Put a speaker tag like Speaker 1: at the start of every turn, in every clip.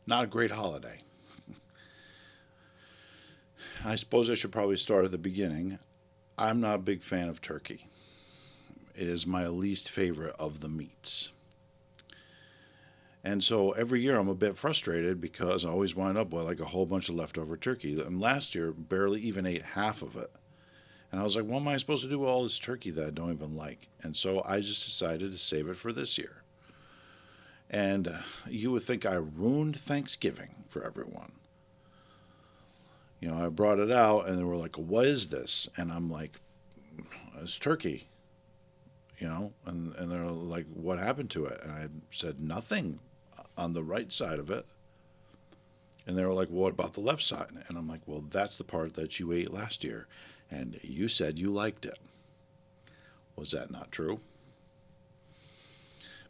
Speaker 1: Not a great holiday. I suppose I should probably start at the beginning. I'm not a big fan of turkey. It is my least favorite of the meats. And so every year I'm a bit frustrated because I always wind up with like a whole bunch of leftover turkey. And last year, barely even ate half of it. And I was like, what am I supposed to do with all this turkey that I don't even like? And so I just decided to save it for this year. And you would think I ruined Thanksgiving for everyone. I brought it out and they were like, what is this? And I'm like, it's turkey, and they're like, what happened to it? And I said, nothing on the right side of it. And they were like, well, what about the left side? And I'm like, well, that's the part that you ate last year. And you said you liked it. Was that not true?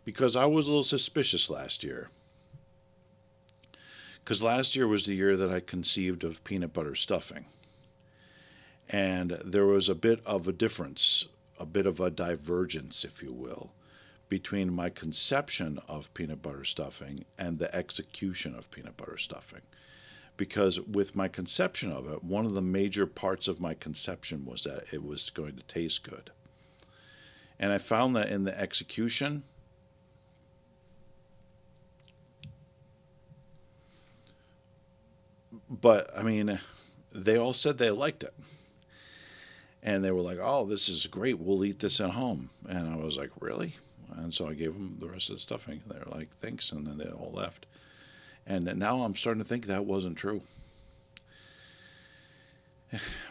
Speaker 1: Because I was a little suspicious last year. Because last year was the year that I conceived of peanut butter stuffing. And there was a bit of a difference, a bit of a divergence, if you will, between my conception of peanut butter stuffing and the execution of peanut butter stuffing. Because with my conception of it, one of the major parts of my conception was that it was going to taste good. And I found that in the execution, but I mean, they all said they liked it. And they were like, oh, this is great. We'll eat this at home. And I was like, really? And so I gave them the rest of the stuffing. They were like, thanks. And then they all left. And now I'm starting to think that wasn't true.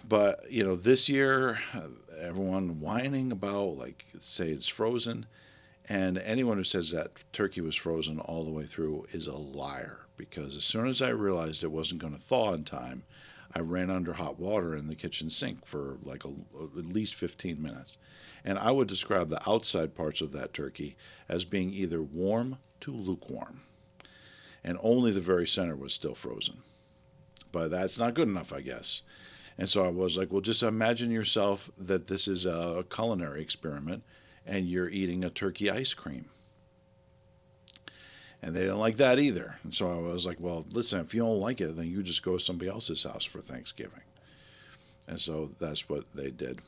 Speaker 1: But, this year, everyone whining about, like, say it's frozen. And anyone who says that turkey was frozen all the way through is a liar. Because as soon as I realized it wasn't going to thaw in time, I ran under hot water in the kitchen sink for like at least 15 minutes. And I would describe the outside parts of that turkey as being either warm to lukewarm. And only the very center was still frozen. But that's not good enough, I guess. And so I was like, well, just imagine yourself that this is a culinary experiment and you're eating a turkey ice cream. And they didn't like that either. And so I was like, well, listen, if you don't like it, then you just go to somebody else's house for Thanksgiving. And so that's what they did.